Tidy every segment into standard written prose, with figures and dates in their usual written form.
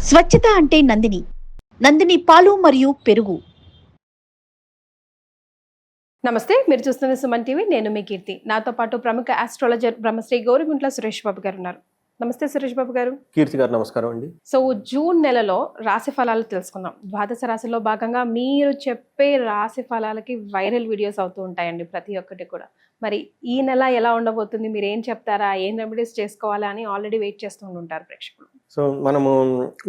స్వచ్ఛత అంటే నందిని. నందిని పాలు మరియు పెరుగు. నమస్తే, మీరు చూస్తున్న సుమన్ టీవీ. నేను మీ కీర్తి. నాతో పాటు ప్రముఖ ఆస్ట్రాలజర్ బ్రహ్మశ్రీ గౌరిగుంట్ల సురేష్ బాబు గారు ఉన్నారు. నమస్తే సురేష్ బాబు గారు. కీర్తి గారు నమస్కారం అండి. సో జూన్ నెలలో రాశి ఫలాలు తెలుసుకుందాం. ద్వాదశ రాశిలో భాగంగా మీరు చెప్పే రాశి ఫలాలకి వైరల్ వీడియోస్ అవుతూ ఉంటాయండి ప్రతి ఒక్కటి కూడా. మరి ఈ నెల ఎలా ఉండబోతుంది, మీరు ఏం చెప్తారా, ఏం రెమెడీస్ చేసుకోవాలా అని ఆల్రెడీ వెయిట్ చేస్తూ ఉంటారు ప్రేక్షకులు. సో మనము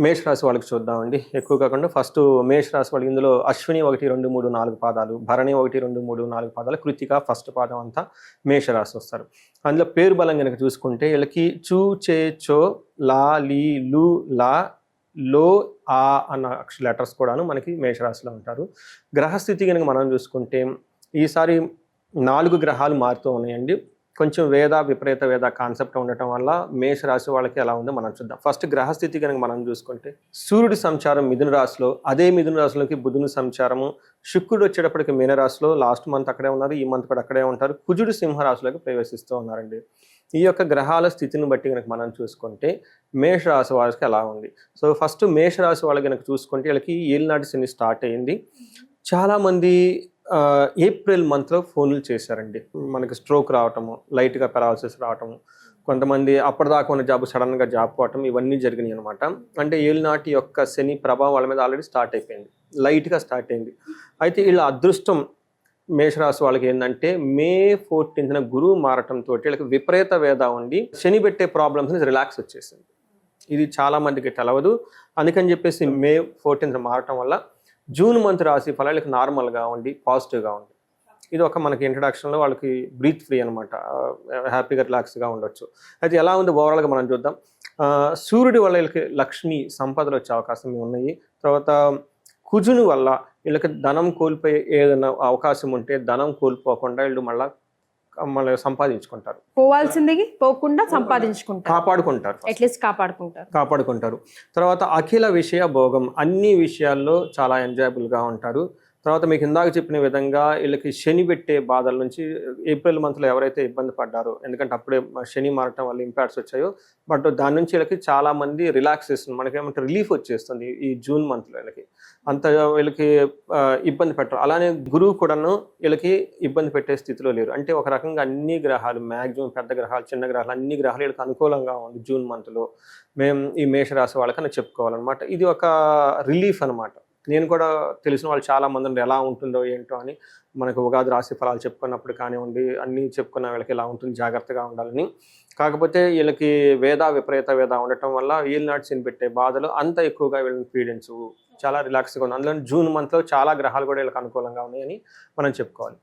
మేష రాశి వాళ్ళకి చూద్దామండి. ఎక్కువ కాకుండా ఫస్ట్ మేష రాశి వాళ్ళకి ఇందులో అశ్విని 1, 2, 3, 4 పాదాలు, భరణి 1, 2, 3, 4 పాదాలు, కృతిక ఫస్ట్ పాదం అంతా మేష రాశి వస్తారు. అందులో పేరు బలం కనుక చూసుకుంటే వీళ్ళకి చూ, చే, చో, లా, లీ, లు, లా, లో, ఆ అన్న లెటర్స్ కూడాను మనకి మేషరాశిలో ఉంటారు. గ్రహస్థితి కనుక మనం చూసుకుంటే ఈసారి 4 గ్రహాలు మారుతూ ఉన్నాయండి. కొంచెం విపరీత వేద కాన్సెప్ట్ ఉండటం వల్ల మేషరాశి వాళ్ళకి ఎలా ఉందో మనం చూద్దాం. ఫస్ట్ గ్రహస్థితి కనుక మనం చూసుకుంటే సూర్యుడి సంచారం మిథున రాశిలో, అదే మిథున రాశిలోకి బుధుని సంచారము, శుక్రుడు వచ్చేటప్పటికి మీనరాశిలో, లాస్ట్ మంత్ అక్కడే ఉన్నారు, ఈ మంత్ కూడా అక్కడే ఉంటారు, కుజుడు సింహరాశిలోకి ప్రవేశిస్తూ ఉన్నారండి. ఈ యొక్క గ్రహాల స్థితిని బట్టి కనుక మనం చూసుకుంటే మేషరాశి వాళ్ళకి ఎలా ఉంది. సో ఫస్ట్ మేషరాశి వాళ్ళకి కనుక చూసుకుంటే వీళ్ళకి ఏలినాటి శని స్టార్ట్ అయ్యింది. చాలామంది ఏప్రిల్ మంత్లో ఫోన్లు చేశారండి. మనకి స్ట్రోక్ రావటము, లైట్గా పెరాలసిస్ రావటము, కొంతమంది అప్పటిదాకా ఉన్న జాబ్ సడన్గా జాబ్ పోవటం, ఇవన్నీ జరిగినాయి అనమాట. అంటే ఏలినాటి యొక్క శని ప్రభావం వాళ్ళ మీద ఆల్రెడీ స్టార్ట్ అయిపోయింది, లైట్గా స్టార్ట్ అయింది. అయితే వీళ్ళ అదృష్టం మేషరాశి వాళ్ళకి ఏంటంటే మే 14న గురువు మారటంతో వీళ్ళకి విపరీత వేద ఉండి శని పెట్టే ప్రాబ్లమ్స్ రిలాక్స్ వచ్చేసింది. ఇది చాలా మందికి తెలవదు. అందుకని చెప్పేసి మే 14న మారటం వల్ల జూన్ మంత్ రాశి ఫలాలకు నార్మల్గా ఉండి పాజిటివ్గా ఉంది. ఇది ఒక మనకి ఇంట్రడక్షన్లో వాళ్ళకి బ్రీత్ ఫ్రీ అనమాట, హ్యాపీగా రిలాక్స్గా ఉండొచ్చు. అయితే ఎలా ఉంది ఓవరాల్గా మనం చూద్దాం. సూర్యుడి వల్ల వీళ్ళకి లక్ష్మి సంపదలు వచ్చే అవకాశం ఉన్నాయి. తర్వాత కుజుని వల్ల వీళ్ళకి ధనం కోల్పోయే ఏదైనా అవకాశం ఉంటే ధనం కోల్పోకుండా వీళ్ళు మళ్ళీ సంపాదించుకుంటారు, పోవాల్సింది పోకుండా సంపాదించుకుంటారు, కాపాడుకుంటారు. తర్వాత అఖిల విషయ భోగం, అన్ని విషయాల్లో చాలా ఎంజాయబుల్గా ఉంటారు. తర్వాత మీకు ఇందాక చెప్పిన విధంగా వీళ్ళకి శని పెట్టే బాధల నుంచి ఏప్రిల్ మంత్లో ఎవరైతే ఇబ్బంది పడ్డారో, ఎందుకంటే అప్పుడే శని మారటం వల్ల ఇంపాక్ట్స్ వచ్చాయో, బట్ దాని నుంచి వీళ్ళకి చాలామంది రిలాక్సేషన్, మనకేమంటే రిలీఫ్ వచ్చేస్తుంది ఈ జూన్ మంత్లో. వీళ్ళకి అంత వీళ్ళకి ఇబ్బంది పెట్టరు. అలానే గురువు కూడాను వీళ్ళకి ఇబ్బంది పెట్టే స్థితిలో లేరు. అంటే ఒక రకంగా అన్ని గ్రహాలు, మ్యాక్సిమం పెద్ద గ్రహాలు, చిన్న గ్రహాలు, అన్ని గ్రహాలు వీళ్ళకి అనుకూలంగా ఉంది జూన్ మంత్లో. మేము ఈ మేషరాశి వాళ్ళకన్నా చెప్పుకోవాలన్నమాట. ఇది ఒక రిలీఫ్ అనమాట. నేను కూడా తెలిసిన వాళ్ళు చాలామంది ఉండి ఎలా ఉంటుందో ఏంటో అని మనకు ఉగాది రాశి ఫలాలు చెప్పుకున్నప్పుడు కానివ్వండి, అన్నీ చెప్పుకున్న వీళ్ళకి ఎలా ఉంటుంది, జాగ్రత్తగా ఉండాలని. కాకపోతే వీళ్ళకి విపరీత వేద ఉండటం వల్ల వీళ్ళనాటి శని పెట్టే బాధలు అంత ఎక్కువగా వీళ్ళని పీడించు, చాలా రిలాక్స్గా ఉంది. అందులో జూన్ మంత్లో చాలా గ్రహాలు కూడా వీళ్ళకి అనుకూలంగా ఉన్నాయని మనం చెప్పుకోవాలి.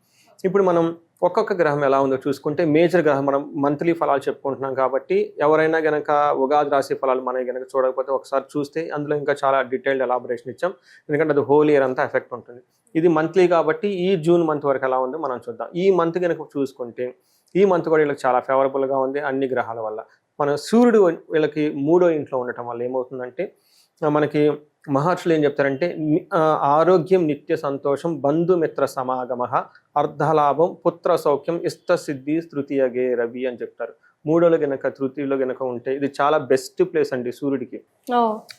ఇప్పుడు మనం ఒక్కొక్క గ్రహం ఎలా ఉందో చూసుకుంటే, మేజర్ గ్రహం మనం మంత్లీ ఫలాలు చెప్పుకుంటున్నాం కాబట్టి ఎవరైనా గనక ఉగాది రాశి ఫలాలు మనకి గనక చూడకపోతే ఒకసారి చూస్తే అందులో ఇంకా చాలా డీటెయిల్డ్ ఎలాబరేషన్ ఇచ్చాం, ఎందుకంటే అది హోల్ ఇయర్ అంతా ఎఫెక్ట్ ఉంటుంది. ఇది మంత్లీ కాబట్టి ఈ జూన్ మంత్ వరకు ఎలా ఉందో మనం చూద్దాం. ఈ మంత్ కనుక చూసుకుంటే ఈ మంత్ కూడా వీళ్ళకి చాలా ఫేవరబుల్గా ఉంది అన్ని గ్రహాల వల్ల. మన సూర్యుడు వీళ్ళకి 3వ ఇంట్లో ఉండటం వల్ల ఏమవుతుందంటే, మనకి మహర్షులు ఏం చెప్తారంటే, ఆరోగ్యం, నిత్య సంతోషం, బంధుమిత్ర సమాగమ, అర్ధలాభం, పుత్ర సౌఖ్యం, ఇష్ట సిద్ధి, తృతీయగే రవి అని చెప్తారు. 3లో గనక తృతీయలో గనక ఉంటే ఇది చాలా బెస్ట్ ప్లేస్ అండి సూర్యుడికి.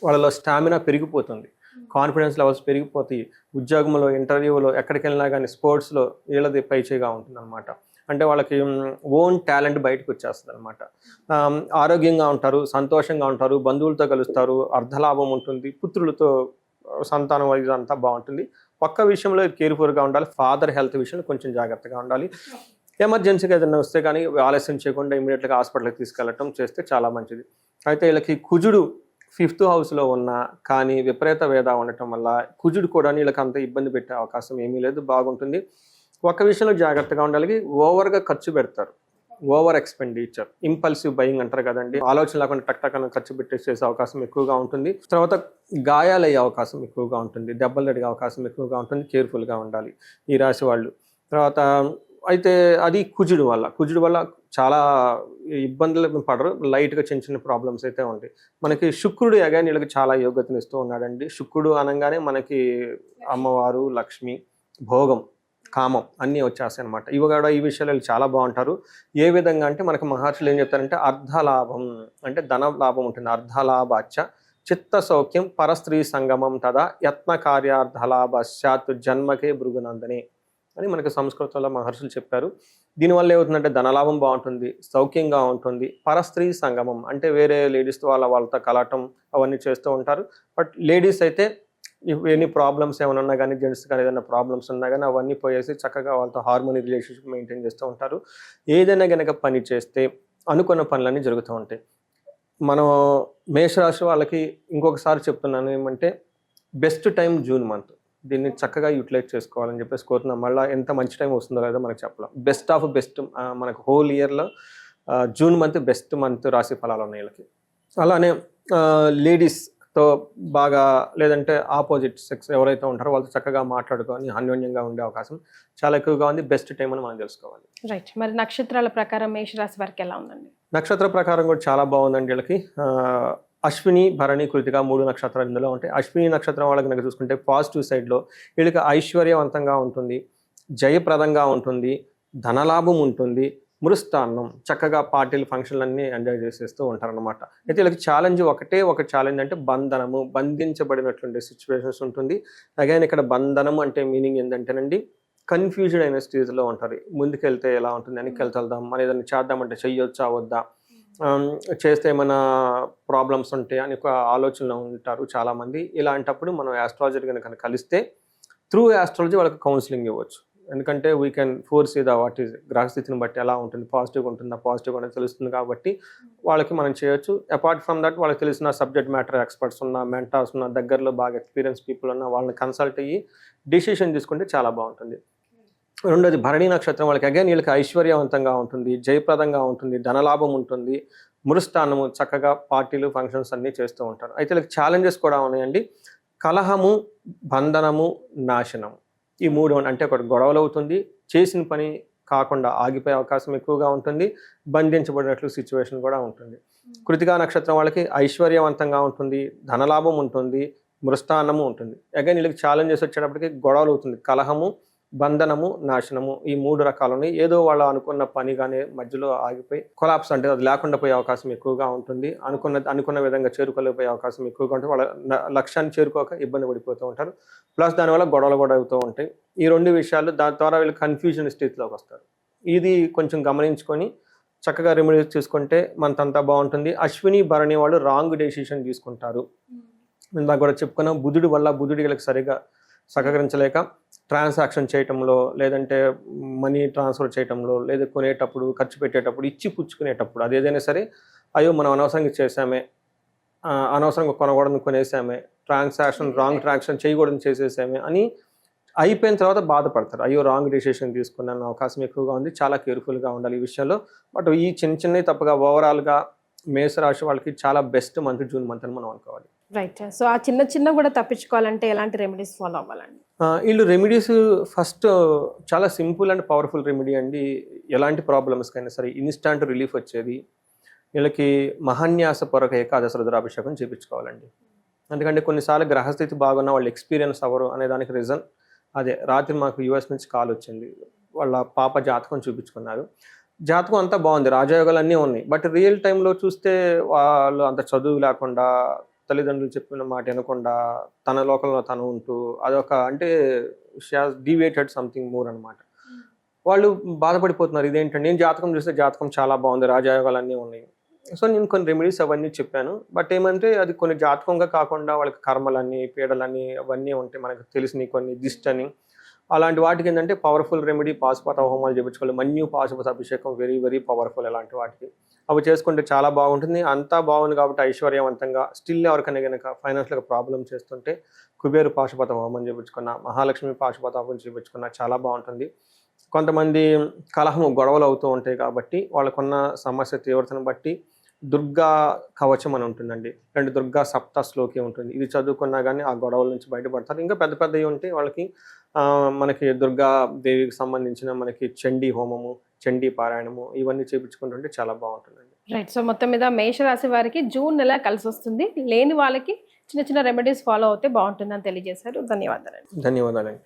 వాళ్ళలో స్టామినా పెరిగిపోతుంది, కాన్ఫిడెన్స్ లెవెల్స్ పెరిగిపోతాయి. ఉద్యోగంలో, ఇంటర్వ్యూలో, ఎక్కడికి వెళ్ళినా కానీ స్పోర్ట్స్లో వీళ్ళది పైచేగా ఉంటుంది అనమాట. అంటే వాళ్ళకి ఓన్ టాలెంట్ బయటకు వచ్చేస్తుంది అనమాట. ఆరోగ్యంగా ఉంటారు, సంతోషంగా ఉంటారు, బంధువులతో కలుస్తారు, అర్ధలాభం ఉంటుంది, పుత్రులతో సంతానం వైజ్ అంతా బాగుంటుంది. ఒక్క విషయంలో కేర్ఫుల్గా ఉండాలి, ఫాదర్ హెల్త్ విషయంలో కొంచెం జాగ్రత్తగా ఉండాలి. ఎమర్జెన్సీగా ఏదైనా వస్తే కానీ ఆలస్యం చేయకుండా ఇమీడియట్గా హాస్పిటల్కి తీసుకెళ్ళటం చేస్తే చాలా మంచిది. అయితే వీళ్ళకి కుజుడు 5th హౌస్లో ఉన్నా కానీ విపరీత వేద ఉండటం వల్ల కుజుడు కూడా వీళ్ళకి అంత ఇబ్బంది పెట్టే అవకాశం ఏమీ లేదు, బాగుంటుంది. ఒక విషయంలో జాగ్రత్తగా ఉండాలి, ఓవర్గా ఖర్చు పెడతారు, ఓవర్ ఎక్స్పెండిచర్, ఇంపల్సివ్ బయింగ్ అంటారు కదండి, ఆలోచన లేకుండా టక్ అని ఖర్చు పెట్టేసే అవకాశం ఎక్కువగా ఉంటుంది. తర్వాత గాయాలయ్యే అవకాశం ఎక్కువగా ఉంటుంది, దెబ్బలు తడిగే అవకాశం ఎక్కువగా ఉంటుంది, కేర్ఫుల్గా ఉండాలి ఈ రాశి వాళ్ళు. తర్వాత అయితే అది కుజుడు వల్ల చాలా ఇబ్బందులు పడరు, లైట్గా చిన్న ప్రాబ్లమ్స్ అయితే ఉంటాయి. మనకి శుక్రుడు అగైన్ వీళ్ళకి చాలా యోగ్యతనిస్తూ ఉన్నాడండి. శుక్రుడు అనగానే మనకి అమ్మవారు, లక్ష్మి, భోగం, కామం అన్నీ వచ్చేస్తాయి అనమాట. ఇవి కూడా ఈ విషయాలు చాలా బాగుంటారు. ఏ విధంగా అంటే మనకు మహర్షులు ఏం చెప్తారంటే, అర్ధలాభం అంటే ధన లాభం ఉంటుంది, అర్ధలాభాచ చిత్త సౌఖ్యం పరస్త్రీ సంగమం తదా యత్న కార్యార్థలాభశ్చాత్ జన్మకే భృగునందని అని మనకి సంస్కృతంలో మహర్షులు చెప్పారు. దీనివల్ల ఏమవుతుందంటే ధనలాభం బాగుంటుంది, సౌఖ్యంగా ఉంటుంది. పరస్త్రీ సంగమం అంటే వేరే లేడీస్తో వాళ్ళతో కలవటం అవన్నీ చేస్తూ ఉంటారు. బట్ లేడీస్ అయితే ఎన్ని ప్రాబ్లమ్స్ ఏమైనా ఉన్నా కానీ, జెంట్స్ కానీ ఏదైనా ప్రాబ్లమ్స్ ఉన్నా కానీ అవన్నీ పోయేసి చక్కగా వాళ్ళతో హార్మోనీ రిలేషన్షిప్ మెయింటైన్ చేస్తూ ఉంటారు. ఏదైనా కనుక పని చేస్తే అనుకున్న పనులన్నీ జరుగుతూ ఉంటాయి. మనం మేషరాశి వాళ్ళకి ఇంకొకసారి చెప్తున్నాను ఏమంటే, బెస్ట్ టైం జూన్ మంత్. దీన్ని చక్కగా యూటిలైజ్ చేసుకోవాలని చెప్పేసి కోరుతున్నాం. మళ్ళీ ఎంత మంచి టైం వస్తుందో లేదో మనకు చెప్పలేం. బెస్ట్ ఆఫ్ బెస్ట్ మనకు హోల్ ఇయర్లో జూన్ మంత్ బెస్ట్ మంత్ రాశి ఫలాలు ఉన్నాయి వీళ్ళకి. అలానే లేడీస్తో బాగా, లేదంటే ఆపోజిట్ సెక్స్ ఎవరైతే ఉంటారో వాళ్ళతో చక్కగా మాట్లాడుకొని అన్యోన్యంగా ఉండే అవకాశం చాలా ఎక్కువగా ఉంది. బెస్ట్ టైం అని మనం తెలుసుకోవాలి. రైట్. మరి నక్షత్రాల ప్రకారం మేషరాశి వారికి ఎలా ఉందండి? నక్షత్ర ప్రకారం కూడా చాలా బాగుందండి వీళ్ళకి. అశ్విని, భరణి, కృతిక 3 నక్షత్రాలు ఇందులో ఉంటాయి. అశ్విని నక్షత్రం వాళ్ళకి కనుక చూసుకుంటే పాజిటివ్ సైడ్లో వీళ్ళకి ఐశ్వర్యవంతంగా ఉంటుంది, జయప్రదంగా ఉంటుంది, ధనలాభం ఉంటుంది, మృష్టాన్నం, చక్కగా పార్టీలు ఫంక్షన్లు అన్నీ ఎంజాయ్ చేసేస్తూ ఉంటారనమాట. అయితే వీళ్ళకి ఛాలెంజ్ ఒక ఛాలెంజ్ అంటే బంధనము, బంధించబడినటువంటి సిచ్యువేషన్స్ ఉంటుంది. అగైన్ ఇక్కడ బంధనం అంటే మీనింగ్ ఏంటంటేనండి, కన్ఫ్యూజ్డ్ అయిన స్టేజ్లో ఉంటారు. ముందుకెళ్తే ఎలా ఉంటుంది, వెనక్కి వెళ్దాం, మన ఏదైనా చేద్దామంటే చెయ్యొచ్చా వద్దా, చేస్తే ఏమైనా ప్రాబ్లమ్స్ ఉంటాయి అని ఒక ఆలోచనలో ఉంటారు చాలామంది. ఇలాంటప్పుడు మనం ఆస్ట్రాలజీ కనుక కలిస్తే త్రూ ఆస్ట్రాలజీ వాళ్ళకి కౌన్సిలింగ్ ఇవ్వచ్చు. ఎందుకంటే we can force the what is గ్రహస్థితిని బట్టి ఎలా ఉంటుంది, పాజిటివ్గా ఉంటుందా, పాజిటివ్గా అనేది తెలుస్తుంది కాబట్టి వాళ్ళకి మనం చేయొచ్చు. అపార్ట్ ఫ్రమ్ దట్ వాళ్ళకి తెలిసిన సబ్జెక్ట్ మ్యాటర్ ఎక్స్పర్ట్స్ ఉన్న, మెంటార్స్ ఉన్న, దగ్గరలో బాగా ఎక్స్పీరియన్స్ పీపుల్ ఉన్న వాళ్ళని కన్సల్ట్ అయ్యి డిసిషన్ తీసుకుంటే చాలా బాగుంటుంది. రెండోది భరణి నక్షత్రం వాళ్ళకి అగైన్ వీళ్ళకి ఐశ్వర్యవంతంగా ఉంటుంది, జయప్రదంగా ఉంటుంది, ధనలాభం ఉంటుంది, మృష్టాన్నము, చక్కగా పార్టీలు ఫంక్షన్స్ అన్నీ చేస్తూ ఉంటారు. అయితే వీళ్ళకి ఛాలెంజెస్ కూడా ఉన్నాయండి. కలహము, బంధనము, నాశనము, ఈ 3 అంటే ఒకటి గొడవలు అవుతుంది, చేసిన పని కాకుండా ఆగిపోయే అవకాశం ఎక్కువగా ఉంటుంది, బంధించబడినట్లు సిచ్యువేషన్ కూడా ఉంటుంది. కృతికా నక్షత్రం వాళ్ళకి ఐశ్వర్యవంతంగా ఉంటుంది, ధనలాభం ఉంటుంది, మృష్టాన్నము ఉంటుంది. అగైన్ వీళ్ళకి ఛాలెంజెస్ వచ్చేటప్పటికి గొడవలు అవుతుంది, కలహము, బంధనము, నాశనము, ఈ 3 రకాలు ఉన్నాయి. ఏదో వాళ్ళు అనుకున్న పని కానీ మధ్యలో ఆగిపోయి కొలాప్స్ అంటే అది లేకుండా పోయే అవకాశం ఎక్కువగా ఉంటుంది. అనుకున్న విధంగా చేరుకోలేకపోయే అవకాశం ఎక్కువగా ఉంటుంది. వాళ్ళ లక్ష్యాన్ని చేరుకోక ఇబ్బంది పడిపోతూ ఉంటారు. ప్లస్ దానివల్ల గొడవలు కూడా అవుతూ ఉంటాయి. ఈ 2 విషయాలు దాని ద్వారా వీళ్ళు కన్ఫ్యూజన్ స్థితిలోకి వస్తారు. ఇది కొంచెం గమనించుకొని చక్కగా రెమెడీస్ తీసుకుంటే మనకంతా బాగుంటుంది. అశ్విని, భరణి వాళ్ళు రాంగ్ డెసిషన్ తీసుకుంటారు. ఇందాక కూడా చెప్పుకున్నాం, బుధుడి వీళ్ళకి సరిగా సహకరించలేక ట్రాన్సాక్షన్ చేయటంలో, లేదంటే మనీ ట్రాన్స్ఫర్ చేయటంలో, లేదా కొనేటప్పుడు, ఖర్చు పెట్టేటప్పుడు, ఇచ్చి పుచ్చుకునేటప్పుడు, అది ఏదైనా సరే అయ్యో మనం అనవసరంగా చేసామే, అనవసరంగా కొనకూడదు కొనేసామే, రాంగ్ ట్రాన్సాక్షన్ చేయకూడదు చేసేసామే అని అయిపోయిన తర్వాత బాధపడతారు. అయ్యో రాంగ్ డెసిషన్ తీసుకున్న అవకాశం ఎక్కువగా ఉంది, చాలా కేర్ఫుల్గా ఉండాలి ఈ విషయంలో. బట్ ఈ చిన్నవి తప్పగా ఓవరాల్గా మేషరాశి వాళ్ళకి చాలా బెస్ట్ మంత్ జూన్ మంత్ అని మనం అనుకోవాలి. రైట్. సో ఆ చిన్న కూడా తప్పించుకోవాలంటే ఎలాంటి రెమెడీస్ ఫాలో అవ్వాలండి? వీళ్ళు రెమెడీస్ ఫస్ట్ చాలా సింపుల్ అండ్ పవర్ఫుల్ రెమెడీ అండి. ఎలాంటి ప్రాబ్లమ్స్కైనా సరే ఇన్స్టాంట్ రిలీఫ్ వచ్చేది. వీళ్ళకి మహాన్యాసపూర్వక ఏకాదశి రుద్రాభిషేకం చేయించుకోవాలండి. ఎందుకంటే కొన్నిసార్లు గ్రహస్థితి బాగున్న వాళ్ళు ఎక్స్పీరియన్స్ అవ్వరు అనే దానికి రీజన్ అదే. రాత్రి మాకు యూఎస్ నుంచి కాల్ వచ్చింది, వాళ్ళ పాప జాతకం చూపించుకున్నారు. జాతకం అంతా బాగుంది, రాజయోగాలు అన్నీ ఉన్నాయి. బట్ రియల్ టైంలో చూస్తే వాళ్ళు అంత చదువు లేకుండా, తల్లిదండ్రులు చెప్పిన మాట వినకుండా, తన లోకంలో తను ఉంటూ, అదొక అంటే she has deviated something more అనమాట. వాళ్ళు బాధపడిపోతున్నారు. ఇదేంటంటే నేను జాతకం చూస్తే జాతకం చాలా బాగుంది, రాజయోగాలు అన్నీ ఉన్నాయి. సో నేను కొన్ని రెమెడీస్ అవన్నీ చెప్పాను. బట్ ఏమంటే అది కొన్ని జాతకంగా కాకుండా వాళ్ళకి కర్మలన్నీ, పీడలన్నీ అవన్నీ ఉంటాయి మనకు తెలిసినవి, కొన్ని దిష్టి అని. అలాంటి వాటికి ఏంటంటే పవర్ఫుల్ రెమెడీ పాశుపత హోమాలు చేయించుకోవాలి. మన్యు పాశుపత అభిషేకం వెరీ వెరీ పవర్ఫుల్. అలాంటి వాటికి అవి చేసుకుంటే చాలా బాగుంటుంది. అంతా బాగుంది కాబట్టి ఐశ్వర్యవంతంగా. స్టిల్ ఎవరికైనా కనుక ఫైనాన్షియల్గా ప్రాబ్లం చేస్తుంటే కుబేరు పాశుపత హోమం చేయించుకున్న, మహాలక్ష్మి పాశుపత హోమం చేయించుకున్న చాలా బాగుంటుంది. కొంతమంది కలహము, గొడవలు అవుతూ ఉంటాయి కాబట్టి వాళ్ళకున్న సమస్య తీవ్రతను బట్టి దుర్గా కవచం అని ఉంటుందండి. 2 దుర్గా సప్త శ్లోకి ఉంటుంది. ఇది చదువుకున్నా కానీ ఆ గొడవల నుంచి బయటపడతారు. ఇంకా పెద్ద పెద్దవి ఉంటే వాళ్ళకి మనకి దుర్గా దేవికి సంబంధించిన మనకి చండీ హోమము, చండీ పారాయణము ఇవన్నీ చేయించుకుంటుంటే చాలా బాగుంటుందండి. రైట్. సో మొత్తం మీద మేషరాశి వారికి జూన్ నెల కలిసి వస్తుంది. లేని వాళ్ళకి చిన్న రెమెడీస్ ఫాలో అవుతే బాగుంటుందని తెలియజేశారు. ధన్యవాదాలండి. ధన్యవాదాలండి.